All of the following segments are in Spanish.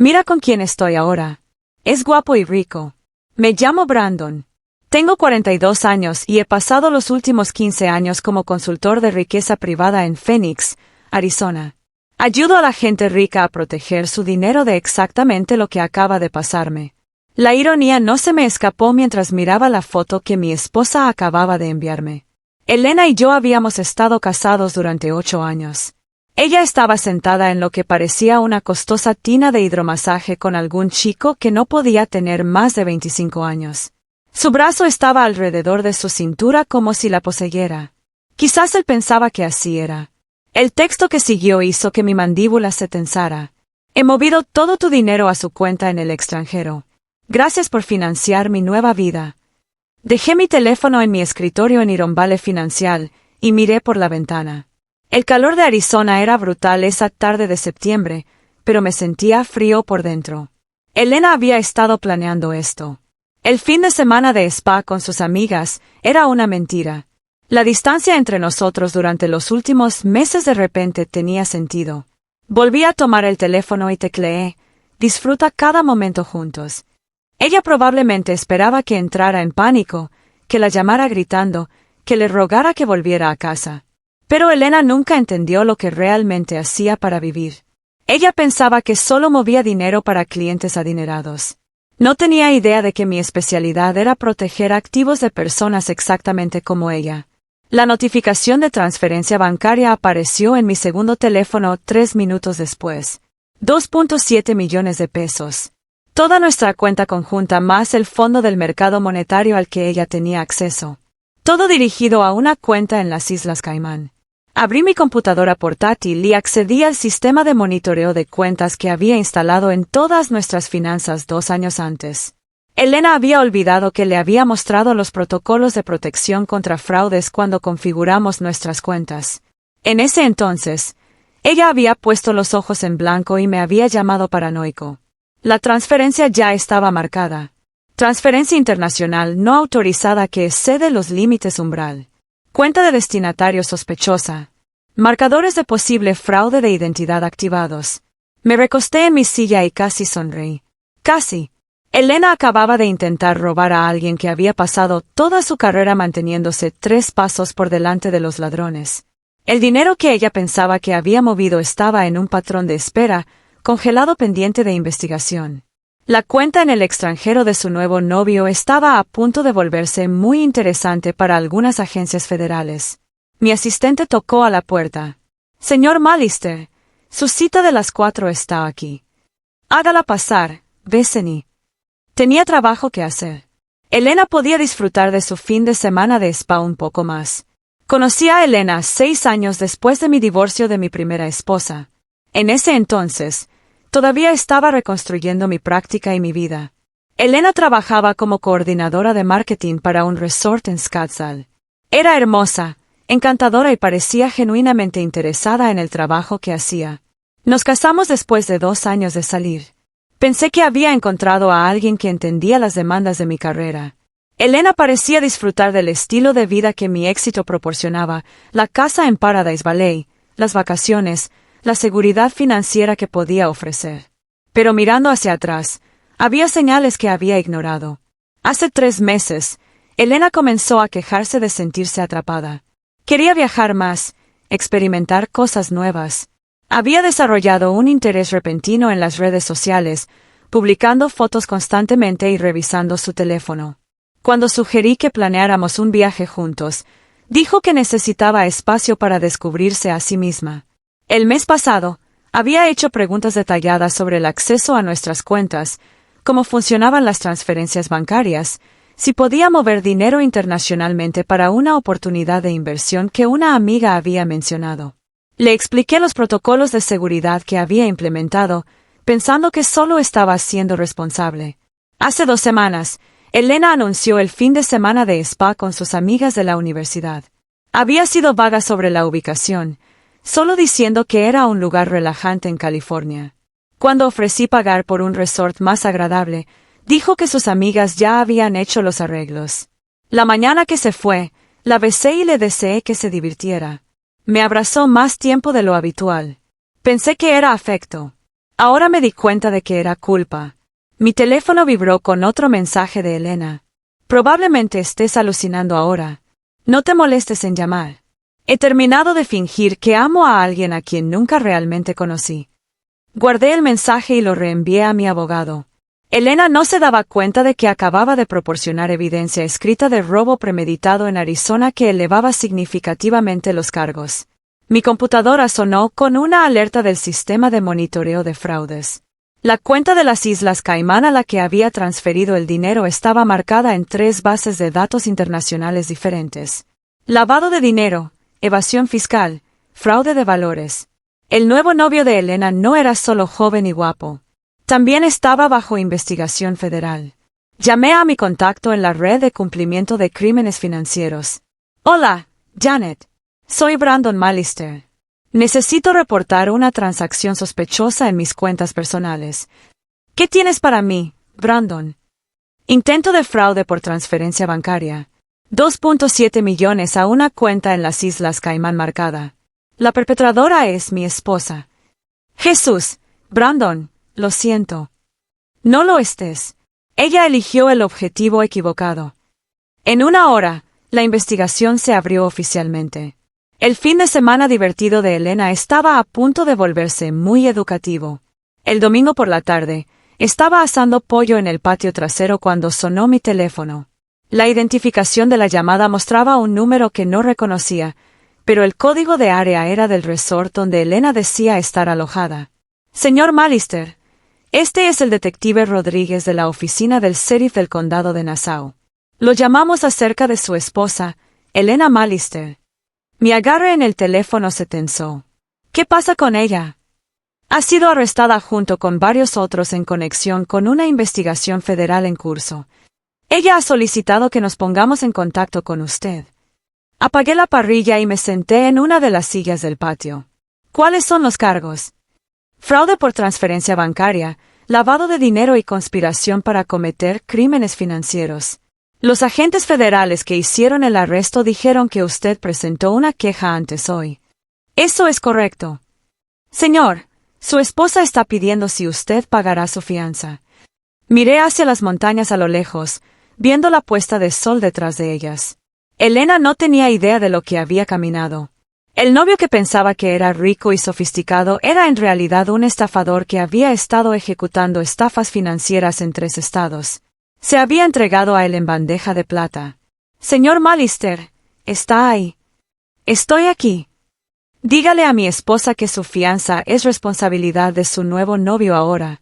Mira con quién estoy ahora. Es guapo y rico. Me llamo Brandon. Tengo 42 años y he pasado los últimos 15 años como consultor de riqueza privada en Phoenix, Arizona. Ayudo a la gente rica a proteger su dinero de exactamente lo que acaba de pasarme. La ironía no se me escapó mientras miraba la foto que mi esposa acababa de enviarme. Elena y yo habíamos estado casados durante 8 años. Ella estaba sentada en lo que parecía una costosa tina de hidromasaje con algún chico que no podía tener más de 25 años. Su brazo estaba alrededor de su cintura como si la poseyera. Quizás él pensaba que así era. El texto que siguió hizo que mi mandíbula se tensara. He movido todo tu dinero a su cuenta en el extranjero. Gracias por financiar mi nueva vida. Dejé mi teléfono en mi escritorio en Iron Valley Financial y miré por la ventana. El calor de Arizona era brutal esa tarde de septiembre, pero me sentía frío por dentro. Elena había estado planeando esto. El fin de semana de spa con sus amigas era una mentira. La distancia entre nosotros durante los últimos meses de repente tenía sentido. Volví a tomar el teléfono y tecleé: disfruta cada momento juntos. Ella probablemente esperaba que entrara en pánico, que la llamara gritando, que le rogara que volviera a casa. Pero Elena nunca entendió lo que realmente hacía para vivir. Ella pensaba que solo movía dinero para clientes adinerados. No tenía idea de que mi especialidad era proteger activos de personas exactamente como ella. La notificación de transferencia bancaria apareció en mi segundo teléfono 3 minutos después. 2.7 millones de pesos. Toda nuestra cuenta conjunta más el fondo del mercado monetario al que ella tenía acceso. Todo dirigido a una cuenta en las Islas Caimán. Abrí mi computadora portátil y accedí al sistema de monitoreo de cuentas que había instalado en todas nuestras finanzas 2 años antes. Elena había olvidado que le había mostrado los protocolos de protección contra fraudes cuando configuramos nuestras cuentas. En ese entonces, ella había puesto los ojos en blanco y me había llamado paranoico. La transferencia ya estaba marcada. Transferencia internacional no autorizada que excede los límites umbral. Cuenta de destinatario sospechosa. Marcadores de posible fraude de identidad activados. Me recosté en mi silla y casi sonreí. Casi. Elena acababa de intentar robar a alguien que había pasado toda su carrera manteniéndose 3 pasos por delante de los ladrones. El dinero que ella pensaba que había movido estaba en un patrón de espera, congelado pendiente de investigación. La cuenta en el extranjero de su nuevo novio estaba a punto de volverse muy interesante para algunas agencias federales. Mi asistente tocó a la puerta. Señor Malister, su cita de las 4 está aquí. Hágala pasar, Bethany. Tenía trabajo que hacer. Elena podía disfrutar de su fin de semana de spa un poco más. Conocí a Elena 6 años después de mi divorcio de mi primera esposa. En ese entonces, todavía estaba reconstruyendo mi práctica y mi vida. Elena trabajaba como coordinadora de marketing para un resort en Scottsdale. Era hermosa, encantadora y parecía genuinamente interesada en el trabajo que hacía. Nos casamos después de 2 años de salir. Pensé que había encontrado a alguien que entendía las demandas de mi carrera. Elena parecía disfrutar del estilo de vida que mi éxito proporcionaba, la casa en Paradise Valley, las vacaciones, la seguridad financiera que podía ofrecer. Pero mirando hacia atrás, había señales que había ignorado. Hace 3 meses, Elena comenzó a quejarse de sentirse atrapada. Quería viajar más, experimentar cosas nuevas. Había desarrollado un interés repentino en las redes sociales, publicando fotos constantemente y revisando su teléfono. Cuando sugerí que planeáramos un viaje juntos, dijo que necesitaba espacio para descubrirse a sí misma. El mes pasado, había hecho preguntas detalladas sobre el acceso a nuestras cuentas, cómo funcionaban las transferencias bancarias, si podía mover dinero internacionalmente para una oportunidad de inversión que una amiga había mencionado. Le expliqué los protocolos de seguridad que había implementado, pensando que solo estaba siendo responsable. Hace 2 semanas, Elena anunció el fin de semana de spa con sus amigas de la universidad. Había sido vaga sobre la ubicación, solo diciendo que era un lugar relajante en California. Cuando ofrecí pagar por un resort más agradable, dijo que sus amigas ya habían hecho los arreglos. La mañana que se fue, la besé y le deseé que se divirtiera. Me abrazó más tiempo de lo habitual. Pensé que era afecto. Ahora me di cuenta de que era culpa. Mi teléfono vibró con otro mensaje de Elena. Probablemente estés alucinando ahora. No te molestes en llamar. He terminado de fingir que amo a alguien a quien nunca realmente conocí. Guardé el mensaje y lo reenvié a mi abogado. Elena no se daba cuenta de que acababa de proporcionar evidencia escrita de robo premeditado en Arizona que elevaba significativamente los cargos. Mi computadora sonó con una alerta del sistema de monitoreo de fraudes. La cuenta de las Islas Caimán a la que había transferido el dinero estaba marcada en 3 bases de datos internacionales diferentes. Lavado de dinero, evasión fiscal, fraude de valores. El nuevo novio de Elena no era solo joven y guapo. También estaba bajo investigación federal. Llamé a mi contacto en la red de cumplimiento de crímenes financieros. Hola, Janet. Soy Brandon Malister. Necesito reportar una transacción sospechosa en mis cuentas personales. ¿Qué tienes para mí, Brandon? Intento de fraude por transferencia bancaria. 2.7 millones a una cuenta en las Islas Caimán marcada. La perpetradora es mi esposa. Jesús, Brandon, lo siento. No lo estés. Ella eligió el objetivo equivocado. En 1 hora, la investigación se abrió oficialmente. El fin de semana divertido de Elena estaba a punto de volverse muy educativo. El domingo por la tarde, estaba asando pollo en el patio trasero cuando sonó mi teléfono. La identificación de la llamada mostraba un número que no reconocía, pero el código de área era del resort donde Elena decía estar alojada. Señor Malister, este es el detective Rodríguez de la oficina del sheriff del condado de Nassau. Lo llamamos acerca de su esposa, Elena Malister. Mi agarre en el teléfono se tensó. ¿Qué pasa con ella? Ha sido arrestada junto con varios otros en conexión con una investigación federal en curso. Ella ha solicitado que nos pongamos en contacto con usted. Apagué la parrilla y me senté en una de las sillas del patio. ¿Cuáles son los cargos? Fraude por transferencia bancaria, lavado de dinero y conspiración para cometer crímenes financieros. Los agentes federales que hicieron el arresto dijeron que usted presentó una queja antes hoy. Eso es correcto. Señor, su esposa está pidiendo si usted pagará su fianza. Miré hacia las montañas a lo lejos, viendo la puesta de sol detrás de ellas. Elena no tenía idea de lo que había caminado. El novio que pensaba que era rico y sofisticado era en realidad un estafador que había estado ejecutando estafas financieras en 3 estados. Se había entregado a él en bandeja de plata. Señor Malister, ¿está ahí? Estoy aquí. Dígale a mi esposa que su fianza es responsabilidad de su nuevo novio ahora.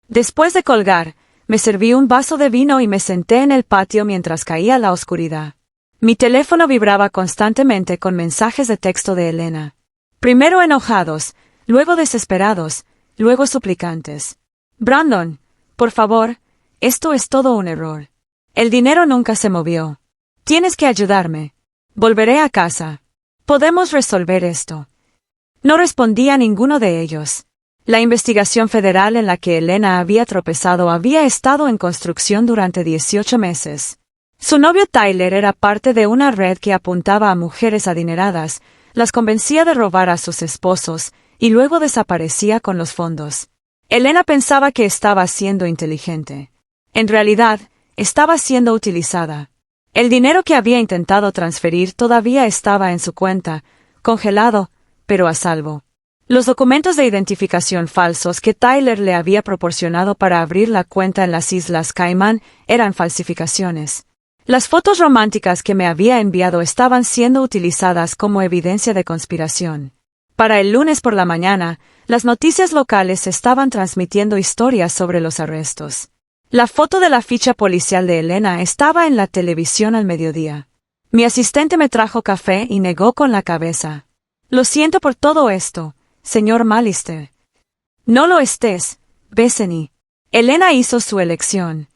Después de colgar, me serví un vaso de vino y me senté en el patio mientras caía la oscuridad. Mi teléfono vibraba constantemente con mensajes de texto de Elena. Primero enojados, luego desesperados, luego suplicantes. Brandon, por favor, esto es todo un error. El dinero nunca se movió. Tienes que ayudarme. Volveré a casa. Podemos resolver esto. No respondí a ninguno de ellos. La investigación federal en la que Elena había tropezado había estado en construcción durante 18 meses. Su novio Tyler era parte de una red que apuntaba a mujeres adineradas, las convencía de robar a sus esposos, y luego desaparecía con los fondos. Elena pensaba que estaba siendo inteligente. En realidad, estaba siendo utilizada. El dinero que había intentado transferir todavía estaba en su cuenta, congelado, pero a salvo. Los documentos de identificación falsos que Tyler le había proporcionado para abrir la cuenta en las Islas Caimán eran falsificaciones. Las fotos románticas que me había enviado estaban siendo utilizadas como evidencia de conspiración. Para el lunes por la mañana, las noticias locales estaban transmitiendo historias sobre los arrestos. La foto de la ficha policial de Elena estaba en la televisión al mediodía. Mi asistente me trajo café y negó con la cabeza. Lo siento por todo esto, señor Malister. No lo estés, Bethany. Elena hizo su elección.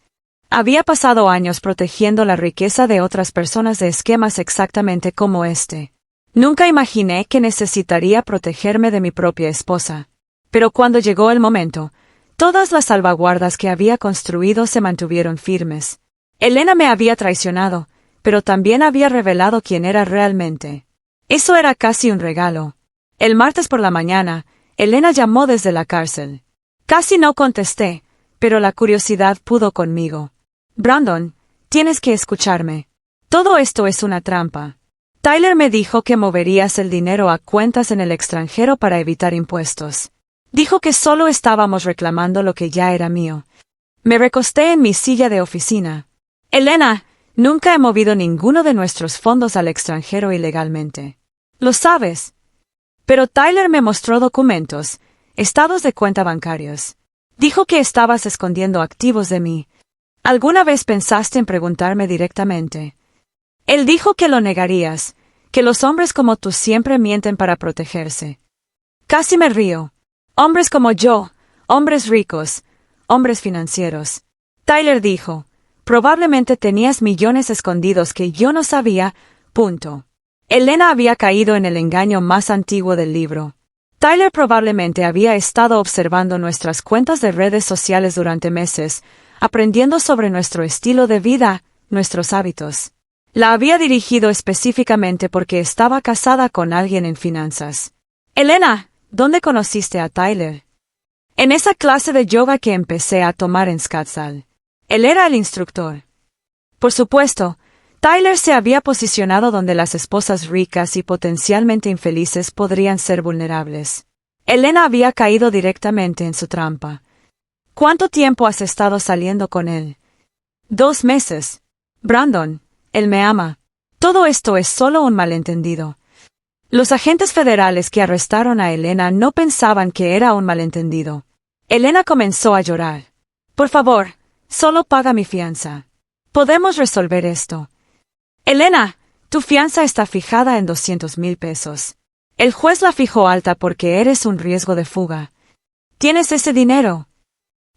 Había pasado años protegiendo la riqueza de otras personas de esquemas exactamente como este. Nunca imaginé que necesitaría protegerme de mi propia esposa. Pero cuando llegó el momento, todas las salvaguardas que había construido se mantuvieron firmes. Elena me había traicionado, pero también había revelado quién era realmente. Eso era casi un regalo. El martes por la mañana, Elena llamó desde la cárcel. Casi no contesté, pero la curiosidad pudo conmigo. Brandon, tienes que escucharme. Todo esto es una trampa. Tyler me dijo que moverías el dinero a cuentas en el extranjero para evitar impuestos. Dijo que solo estábamos reclamando lo que ya era mío. Me recosté en mi silla de oficina. Elena, nunca he movido ninguno de nuestros fondos al extranjero ilegalmente. Lo sabes. Pero Tyler me mostró documentos, estados de cuenta bancarios. Dijo que estabas escondiendo activos de mí. ¿Alguna vez pensaste en preguntarme directamente? Él dijo que lo negarías, que los hombres como tú siempre mienten para protegerse. Casi me río. Hombres como yo, hombres ricos, hombres financieros. Tyler dijo, probablemente tenías millones escondidos que yo no sabía, punto. Elena había caído en el engaño más antiguo del libro. Tyler probablemente había estado observando nuestras cuentas de redes sociales durante meses, aprendiendo sobre nuestro estilo de vida, nuestros hábitos. La había dirigido específicamente porque estaba casada con alguien en finanzas. Elena, ¿dónde conociste a Tyler? En esa clase de yoga que empecé a tomar en Scottsdale. Él era el instructor. Por supuesto, Tyler se había posicionado donde las esposas ricas y potencialmente infelices podrían ser vulnerables. Elena había caído directamente en su trampa. ¿Cuánto tiempo has estado saliendo con él? 2 meses. Brandon, él me ama. Todo esto es solo un malentendido. Los agentes federales que arrestaron a Elena no pensaban que era un malentendido. Elena comenzó a llorar. Por favor, solo paga mi fianza. Podemos resolver esto. Elena, tu fianza está fijada en 200,000 pesos. El juez la fijó alta porque eres un riesgo de fuga. ¿Tienes ese dinero?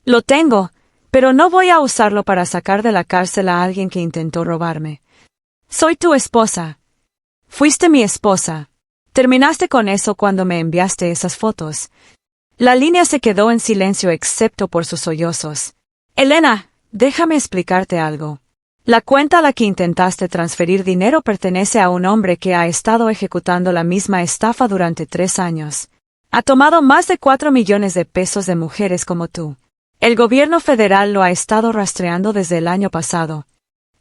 Lo tengo, pero no voy a usarlo para sacar de la cárcel a alguien que intentó robarme. Soy tu esposa. Fuiste mi esposa. Terminaste con eso cuando me enviaste esas fotos. La línea se quedó en silencio excepto por sus sollozos. Elena, déjame explicarte algo. La cuenta a la que intentaste transferir dinero pertenece a un hombre que ha estado ejecutando la misma estafa durante 3 años. Ha tomado más de 4 millones de pesos de mujeres como tú. El gobierno federal lo ha estado rastreando desde el año pasado.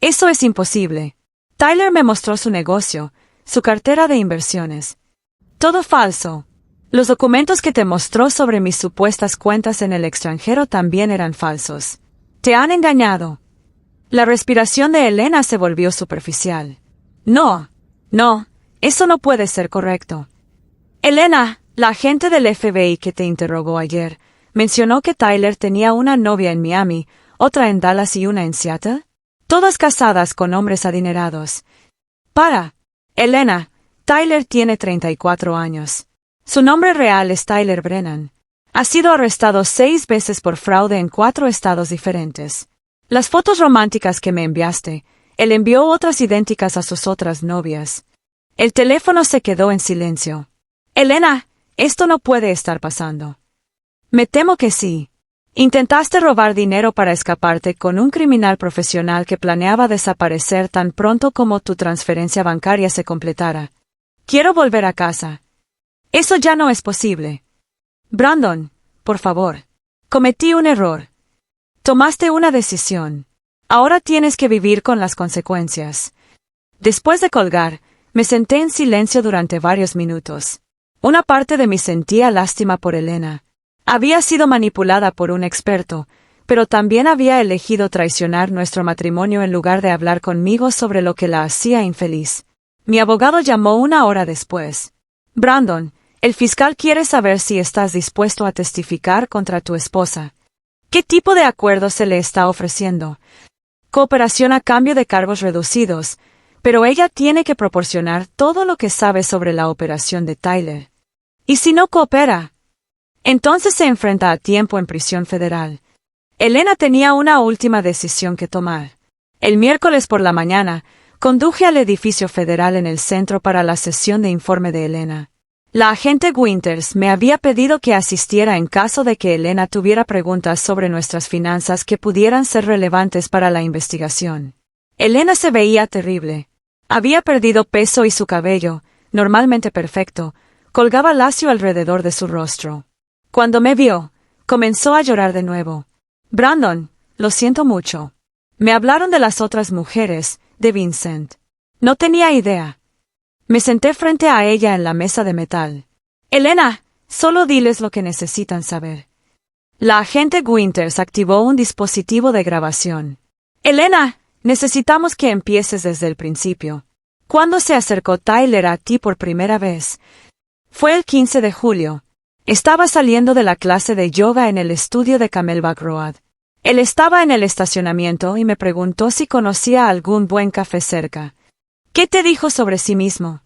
Eso es imposible. Tyler me mostró su negocio, su cartera de inversiones. Todo falso. Los documentos que te mostró sobre mis supuestas cuentas en el extranjero también eran falsos. Te han engañado. La respiración de Elena se volvió superficial. No, eso no puede ser correcto. Elena, la agente del FBI que te interrogó ayer, mencionó que Tyler tenía una novia en Miami, otra en Dallas y una en Seattle. Todas casadas con hombres adinerados. Elena, Tyler tiene 34 años. Su nombre real es Tyler Brennan. Ha sido arrestado 6 veces por fraude en 4 estados diferentes. Las fotos románticas que me enviaste, él envió otras idénticas a sus otras novias. El teléfono se quedó en silencio. Elena, esto no puede estar pasando. Me temo que sí. Intentaste robar dinero para escaparte con un criminal profesional que planeaba desaparecer tan pronto como tu transferencia bancaria se completara. Quiero volver a casa. Eso ya no es posible. Brandon, por favor. Cometí un error. Tomaste una decisión. Ahora tienes que vivir con las consecuencias. Después de colgar, me senté en silencio durante varios minutos. Una parte de mí sentía lástima por Elena. Había sido manipulada por un experto, pero también había elegido traicionar nuestro matrimonio en lugar de hablar conmigo sobre lo que la hacía infeliz. Mi abogado llamó 1 hora después. Brandon, el fiscal quiere saber si estás dispuesto a testificar contra tu esposa. ¿Qué tipo de acuerdo se le está ofreciendo? Cooperación a cambio de cargos reducidos, pero ella tiene que proporcionar todo lo que sabe sobre la operación de Tyler. ¿Y si no coopera? Entonces se enfrenta a tiempo en prisión federal. Elena tenía una última decisión que tomar. El miércoles por la mañana, conduje al edificio federal en el centro para la sesión de informe de Elena. La agente Winters me había pedido que asistiera en caso de que Elena tuviera preguntas sobre nuestras finanzas que pudieran ser relevantes para la investigación. Elena se veía terrible. Había perdido peso y su cabello, normalmente perfecto, colgaba lacio alrededor de su rostro. Cuando me vio, Comenzó a llorar de nuevo. Brandon, lo siento mucho. Me hablaron de las otras mujeres, de Vincent. No tenía idea. Me senté frente a ella en la mesa de metal. Elena, solo diles lo que necesitan saber. La agente Winters activó un dispositivo de grabación. Elena, necesitamos que empieces desde el principio. ¿Cuándo se acercó Tyler a ti por primera vez? Fue el 15 de julio. Estaba saliendo de la clase de yoga en el estudio de Camelback Road. Él estaba en el estacionamiento y me preguntó si conocía algún buen café cerca. ¿Qué te dijo sobre sí mismo?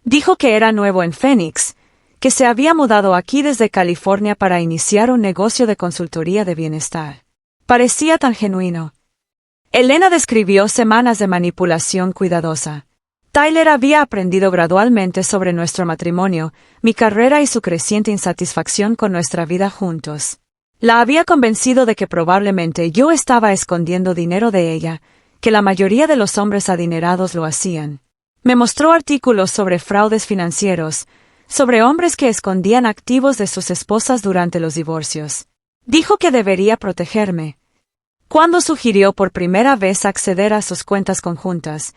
Dijo que era nuevo en Phoenix, que se había mudado aquí desde California para iniciar un negocio de consultoría de bienestar. Parecía tan genuino. Elena describió semanas de manipulación cuidadosa. Tyler había aprendido gradualmente sobre nuestro matrimonio, mi carrera y su creciente insatisfacción con nuestra vida juntos. La había convencido de que probablemente yo estaba escondiendo dinero de ella, que la mayoría de los hombres adinerados lo hacían. Me mostró artículos sobre fraudes financieros, sobre hombres que escondían activos de sus esposas durante los divorcios. Dijo que debería protegerme. Cuando sugirió por primera vez acceder a sus cuentas conjuntas,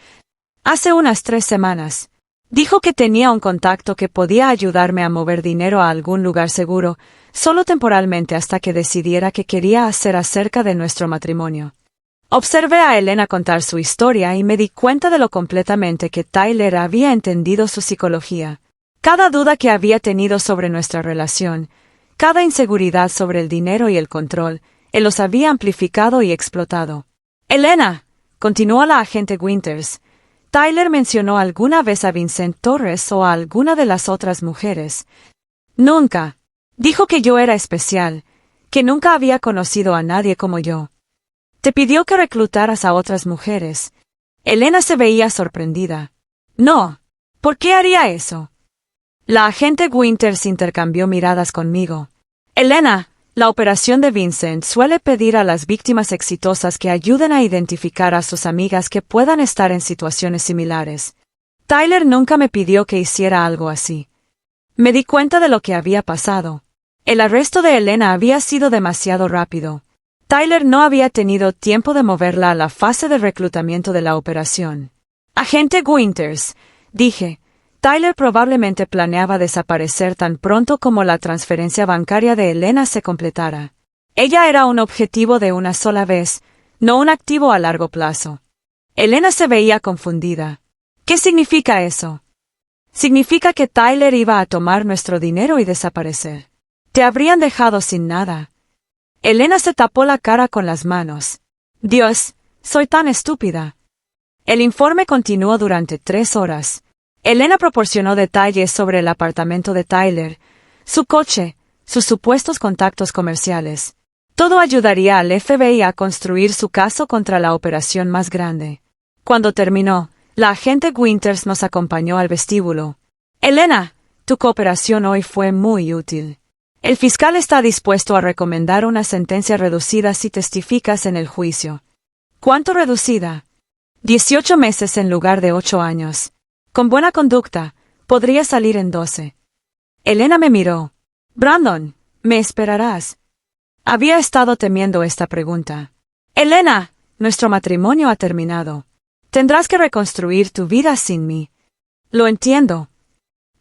hace unas 3 semanas, dijo que tenía un contacto que podía ayudarme a mover dinero a algún lugar seguro, solo temporalmente hasta que decidiera qué quería hacer acerca de nuestro matrimonio. Observé a Elena contar su historia y me di cuenta de lo completamente que Tyler había entendido su psicología. Cada duda que había tenido sobre nuestra relación, cada inseguridad sobre el dinero y el control, él los había amplificado y explotado. Elena, continuó la agente Winters, Tyler mencionó alguna vez a Vincent Torres o a alguna de las otras mujeres. Nunca. Dijo que yo era especial, que nunca había conocido a nadie como yo. Te pidió que reclutaras a otras mujeres. Elena se veía sorprendida. No. ¿Por qué haría eso? La agente Winters intercambió miradas conmigo. Elena, la operación de Vincent suele pedir a las víctimas exitosas que ayuden a identificar a sus amigas que puedan estar en situaciones similares. Tyler nunca me pidió que hiciera algo así. Me di cuenta de lo que había pasado. El arresto de Elena había sido demasiado rápido. Tyler no había tenido tiempo de moverla a la fase de reclutamiento de la operación. Agente Winters, dije, Tyler probablemente planeaba desaparecer tan pronto como la transferencia bancaria de Elena se completara. Ella era un objetivo de una sola vez, no un activo a largo plazo. Elena se veía confundida. ¿Qué significa eso? Significa que Tyler iba a tomar nuestro dinero y desaparecer. Te habrían dejado sin nada. Elena se tapó la cara con las manos. Dios, soy tan estúpida. El informe continuó durante 3 horas. Elena proporcionó detalles sobre el apartamento de Tyler, su coche, sus supuestos contactos comerciales. Todo ayudaría al FBI a construir su caso contra la operación más grande. Cuando terminó, la agente Winters nos acompañó al vestíbulo. Elena, tu cooperación hoy fue muy útil. El fiscal está dispuesto a recomendar una sentencia reducida si testificas en el juicio. ¿Cuánto reducida? 18 meses en lugar de 8 años. Con buena conducta, podría salir en 12. Elena me miró. Brandon, ¿me esperarás? Había estado temiendo esta pregunta. Elena, nuestro matrimonio ha terminado. Tendrás que reconstruir tu vida sin mí. Lo entiendo.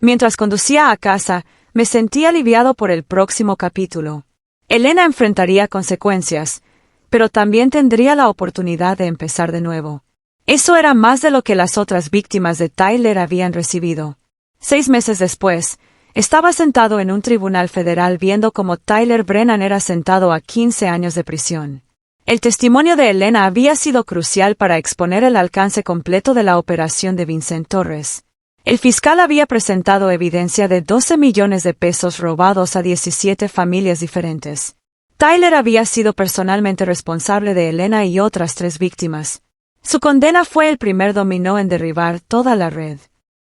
Mientras conducía a casa, me sentí aliviado por el próximo capítulo. Elena enfrentaría consecuencias, pero también tendría la oportunidad de empezar de nuevo. Eso era más de lo que las otras víctimas de Tyler habían recibido. 6 meses después, estaba sentado en un tribunal federal viendo cómo Tyler Brennan era sentado a 15 años de prisión. El testimonio de Elena había sido crucial para exponer el alcance completo de la operación de Vincent Torres. El fiscal había presentado evidencia de 12 millones de pesos robados a 17 familias diferentes. Tyler había sido personalmente responsable de Elena y otras 3 víctimas. Su condena fue el primer dominó en derribar toda la red.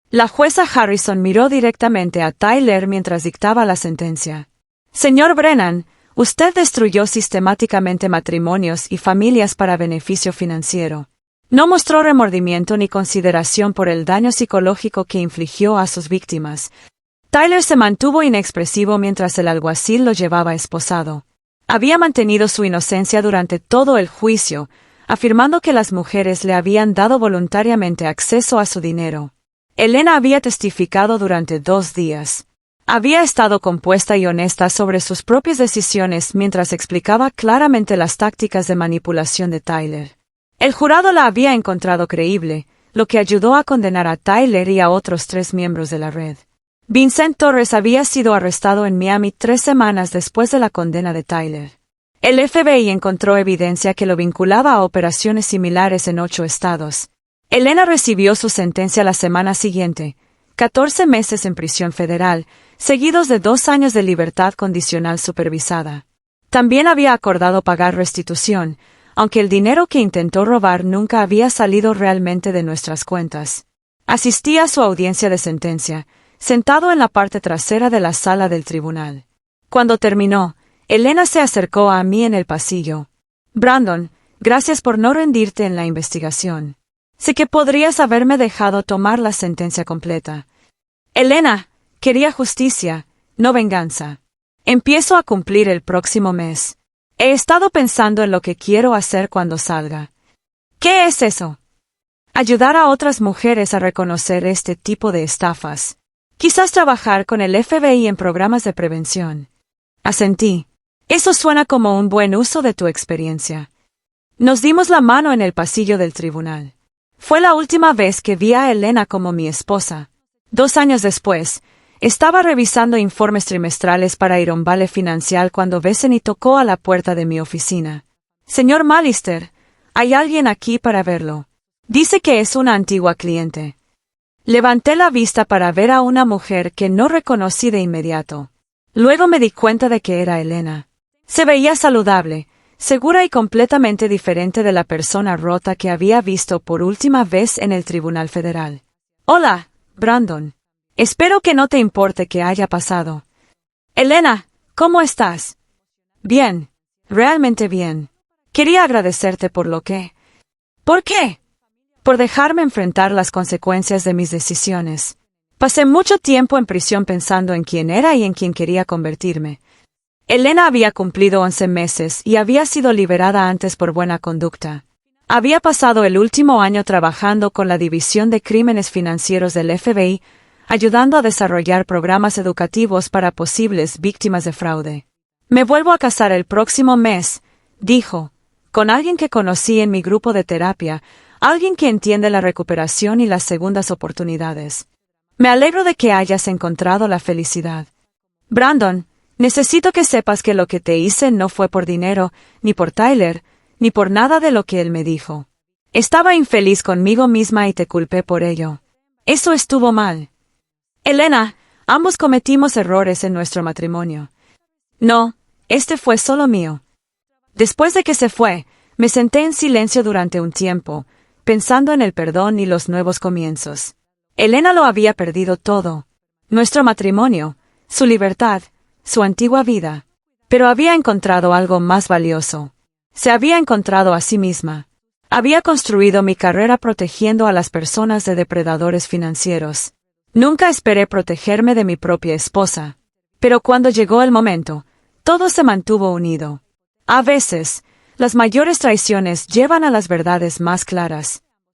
La jueza Harrison miró directamente a Tyler mientras dictaba la sentencia. Señor Brennan, usted destruyó sistemáticamente matrimonios y familias para beneficio financiero. No mostró remordimiento ni consideración por el daño psicológico que infligió a sus víctimas. Tyler se mantuvo inexpresivo mientras el alguacil lo llevaba esposado. Había mantenido su inocencia durante todo el juicio, afirmando que las mujeres le habían dado voluntariamente acceso a su dinero. Elena había testificado durante 2 días. Había estado compuesta y honesta sobre sus propias decisiones mientras explicaba claramente las tácticas de manipulación de Tyler. El jurado la había encontrado creíble, lo que ayudó a condenar a Tyler y a otros 3 miembros de la red. Vincent Torres había sido arrestado en Miami 3 semanas después de la condena de Tyler. El FBI encontró evidencia que lo vinculaba a operaciones similares en 8 estados. Elena recibió su sentencia la semana siguiente, 14 meses en prisión federal, seguidos de 2 años de libertad condicional supervisada. También había acordado pagar restitución, aunque el dinero que intentó robar nunca había salido realmente de nuestras cuentas. Asistí a su audiencia de sentencia, sentado en la parte trasera de la sala del tribunal. Cuando terminó, Elena se acercó a mí en el pasillo. Brandon, gracias por no rendirte en la investigación. Sé que podrías haberme dejado tomar la sentencia completa. Elena, quería justicia, no venganza. Empiezo a cumplir el próximo mes. He estado pensando en lo que quiero hacer cuando salga. ¿Qué es eso? Ayudar a otras mujeres a reconocer este tipo de estafas. Quizás trabajar con el FBI en programas de prevención. Asentí. Eso suena como un buen uso de tu experiencia. Nos dimos la mano en el pasillo del tribunal. Fue la última vez que vi a Elena como mi esposa. 2 años después, estaba revisando informes trimestrales para Iron Valley Financial cuando Bethany tocó a la puerta de mi oficina. Señor Malister, hay alguien aquí para verlo. Dice que es una antigua cliente. Levanté la vista para ver a una mujer que no reconocí de inmediato. Luego me di cuenta de que era Elena. Se veía saludable, segura y completamente diferente de la persona rota que había visto por última vez en el Tribunal Federal. Hola, Brandon. Espero que no te importe que haya pasado. Elena, ¿cómo estás? Bien, realmente bien. Quería agradecerte por lo que... ¿Por qué? Por dejarme enfrentar las consecuencias de mis decisiones. Pasé mucho tiempo en prisión pensando en quién era y en quién quería convertirme. Elena había cumplido 11 meses y había sido liberada antes por buena conducta. Había pasado el último año trabajando con la División de Crímenes Financieros del FBI, ayudando a desarrollar programas educativos para posibles víctimas de fraude. Me vuelvo a casar el próximo mes, dijo, con alguien que conocí en mi grupo de terapia, alguien que entiende la recuperación y las segundas oportunidades. Me alegro de que hayas encontrado la felicidad. Brandon, necesito que sepas que lo que te hice no fue por dinero, ni por Tyler, ni por nada de lo que él me dijo. Estaba infeliz conmigo misma y te culpé por ello. Eso estuvo mal. Elena, ambos cometimos errores en nuestro matrimonio. No, este fue solo mío. Después de que se fue, me senté en silencio durante un tiempo, pensando en el perdón y los nuevos comienzos. Elena lo había perdido todo. Nuestro matrimonio, su libertad, su antigua vida. Pero había encontrado algo más valioso. Se había encontrado a sí misma. Había construido mi carrera protegiendo a las personas de depredadores financieros. Nunca esperé protegerme de mi propia esposa. Pero cuando llegó el momento, todo se mantuvo unido. A veces, las mayores traiciones llevan a las verdades más claras.